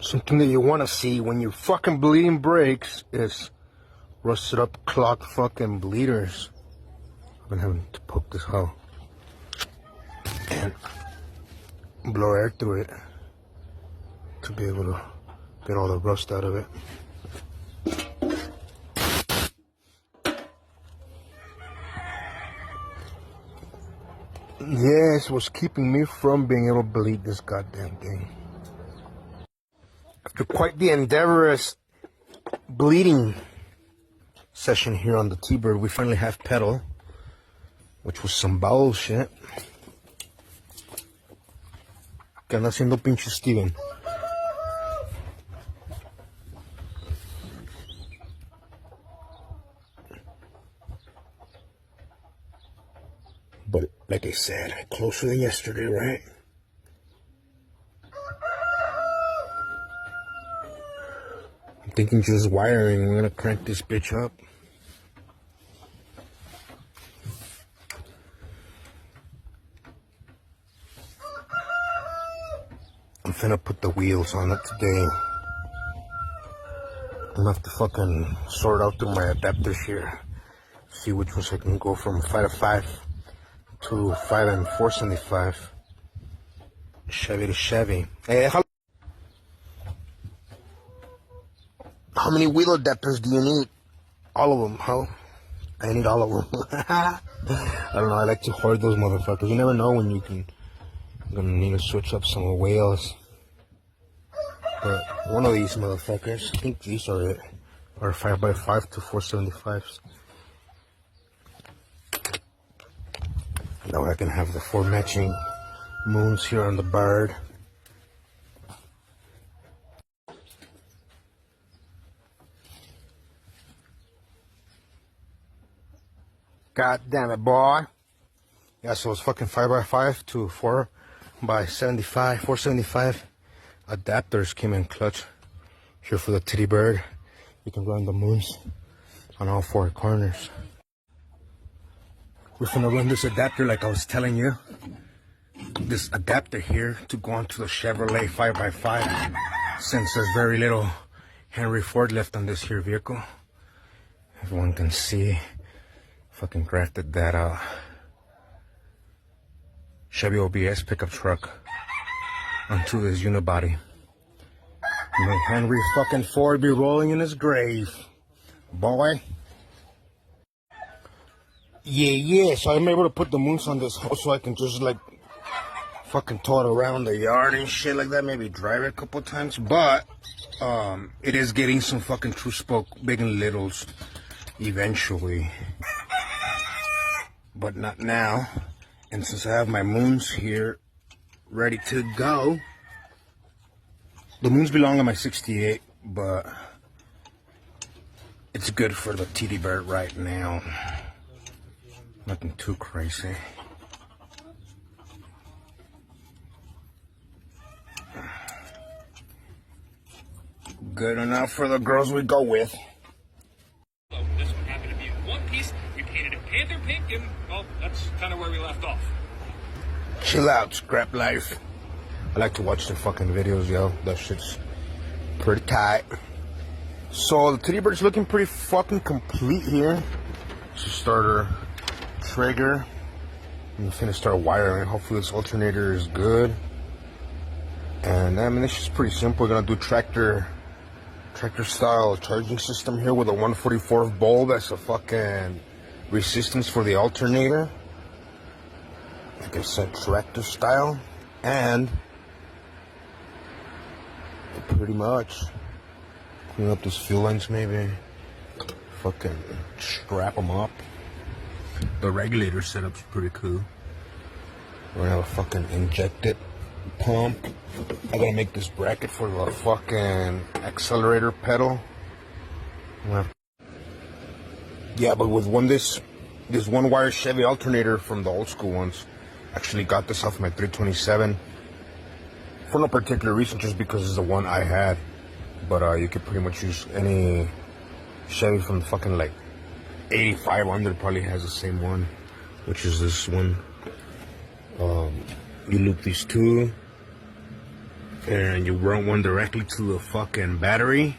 Something that you want to see when you're fucking bleeding brakes is rusted up clogged fucking bleeders. I've been having to poke this hole and blow air through it to be able to get all the rust out of it. Yes, what's keeping me from being able to bleed this goddamn thing. After quite the endeavorous bleeding session here on the T-Bird, we finally have pedal, which was some bullshit. ¿Qué anda haciendo pinche Steven? But like I said, closer than yesterday, right? I'm thinking just wiring. We're gonna crank this bitch up. I'm finna put the wheels on it today. I'm gonna have to fucking sort out through my adapters here. See which ones I can go from 5 to 5 to 5 and 475. Chevy to Chevy. Hey, how many wheel adapters do you need? All of them, huh? I need all of them. I don't know, I like to hoard those motherfuckers. You never know when you're gonna need to switch up some wheels. But one of these motherfuckers, I think these are it, are 5x5 to 475s. Now I can have the 4 matching moons here on the bird. God damn it, boy. Yeah, so it's fucking 5x5 to 4x75, 475 adapters came in clutch here for the Tiddy bird. You can run the moons on all 4 corners. We're gonna run this adapter like I was telling you. This adapter here to go onto the Chevrolet 5x5, since there's very little Henry Ford left on this here vehicle. Everyone can see. Fucking grafted that Chevy OBS pickup truck onto this unibody. May Henry fucking Ford be rolling in his grave, boy. Yeah, so I'm able to put the moons on this hole so I can just like fucking tow it around the yard and shit like that, maybe drive it a couple times, but it is getting some fucking true spoke big and littles eventually, but not now. And since I have my moons here ready to go, the moons belong on my 68, but it's good for the Tiddy bird right now. Nothing too crazy. Good enough for the girls we go with. This one happened to be in one piece. You painted it panther pink, and well, that's kind of where we left off. Chill out, scrap life. I like to watch the fucking videos, yo. That shit's pretty tight. So the Tiddy bird's looking pretty fucking complete here. It's a starter trigger. I'm finna start wiring. Hopefully this alternator is good. And I mean, it's just pretty simple. We're gonna do tractor style charging system here with a 144 bulb as a fucking resistance for the alternator. Like I said, tractor style. And pretty much clean up these fuel lines, maybe fucking strap them up. The regulator setup's pretty cool. We're gonna have a fucking injected pump. I gotta make this bracket for the fucking accelerator pedal. Yeah, but with this one wire Chevy alternator from the old school ones. Actually got this off my 327 for no particular reason, just because it's the one I had. But you could pretty much use any Chevy from fucking like 8500 probably has the same one, which is this one. You loop these two And you run one directly to the fucking battery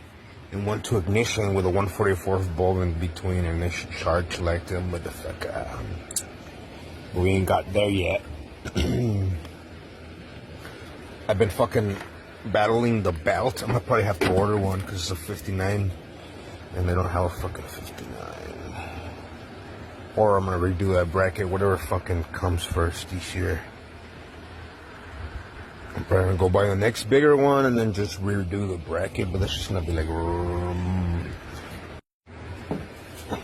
and one to ignition with a 144th bulb in between, and they should charge like them. But the fuck, we ain't got there yet. I've been fucking battling the belt. I'm gonna probably have to order one because it's a 59 and they don't have a fucking 59. Or I'm gonna redo that bracket, whatever fucking comes first this year. I'm probably gonna go buy the next bigger one and then just redo the bracket, but that's just gonna be like,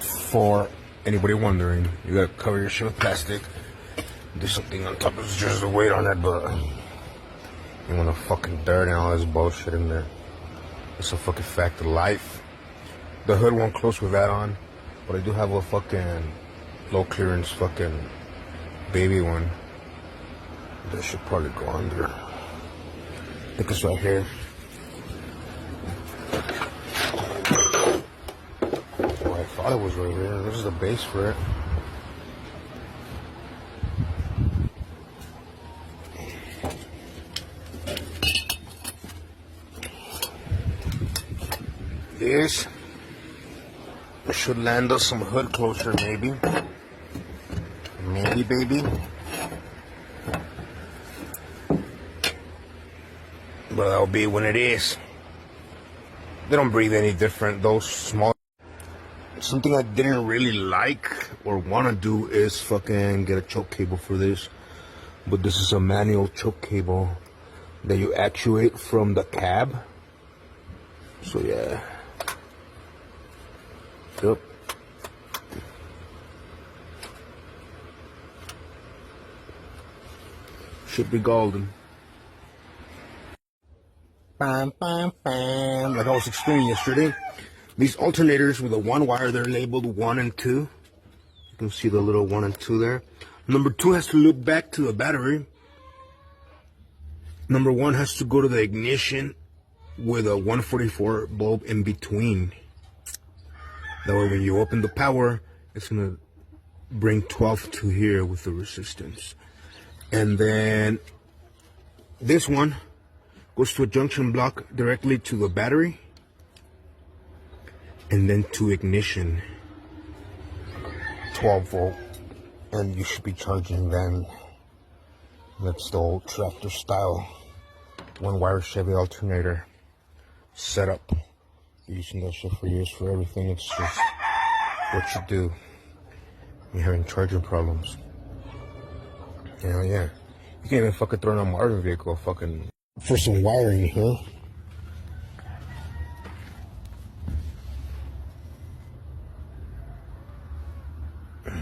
for anybody wondering, you gotta cover your shit with plastic. Do something on top of it, just a weight on it, but you want the fucking dirt and all this bullshit in there. It's a fucking fact of life. The hood won't close with that on, but I do have a fucking low clearance fucking baby one. That should probably go under. I think it's right here. Oh, I thought it was right here. This is the base for it. This should land us some hood closure, maybe. Maybe, baby. But that'll be when it is. They don't breathe any different. Those small. Something I didn't really like or want to do is fucking get a choke cable for this. But this is a manual choke cable that you actuate from the cab. So yeah. Yep. Should be golden. Bam, bam, bam. Like I was explaining yesterday, these alternators with the one wire, they're labeled 1 and 2. You can see the little 1 and 2 there. Number 2 has to loop back to the battery. Number 1 has to go to the ignition with a 144 bulb in between. That way when you open the power, it's gonna bring 12 to here with the resistance. And then this one goes to a junction block directly to the battery and then to ignition, 12 volt, and you should be charging then. That's the old tractor style 1-wire Chevy alternator setup. Using that shit for years for everything. It's just what you do when you're having charging problems. Hell yeah. You can't even fucking throw in a Marvin vehicle fucking for some wiring here.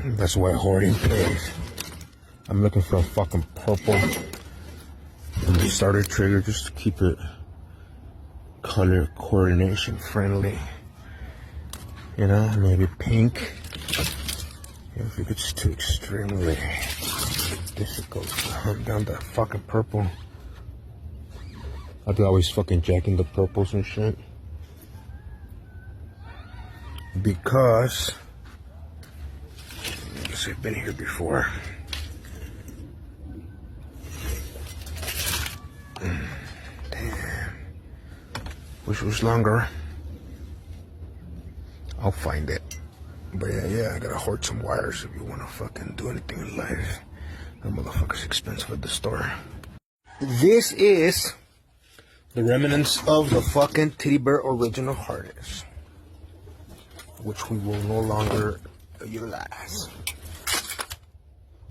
That's why hoarding pays. I'm looking for a fucking purple and the starter trigger just to keep it color coordination friendly. You know, maybe pink. If it's too extremely difficult to hunt down that fucking purple. I'd be always fucking jacking the purples and shit. Because I guess I've been here before. Damn. Wish it was longer. I'll find it. But yeah, I gotta hoard some wires if you wanna fucking do anything in life. That motherfucker's expensive at the store. This is the remnants of the fucking Tiddy Bear original harness, which we will no longer utilize.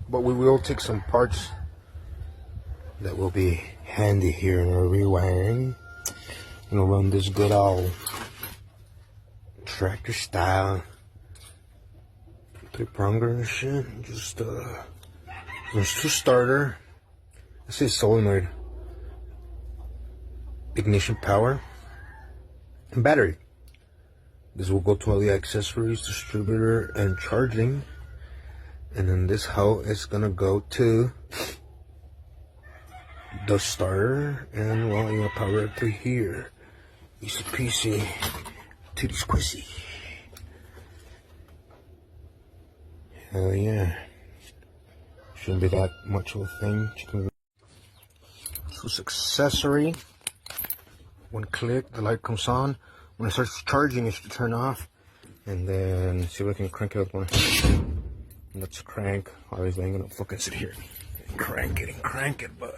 But we will take some parts that will be handy here in our rewiring. I'm gonna run this good old tractor style 3-pronger and shit. Just there's 2 starter. I say solenoid, ignition, power, and battery. This will go to all the accessories, distributor, and charging. And then this hoe is gonna go to the starter, and well, you know, power it to here. Easy peasy, titty squishy. Hell yeah. Shouldn't be that much of a thing. So it's accessory. One click, the light comes on. When it starts charging, it should turn off. And then see if we can crank it with one hand. Let's crank. Obviously, I'm gonna fucking sit here and crank it, but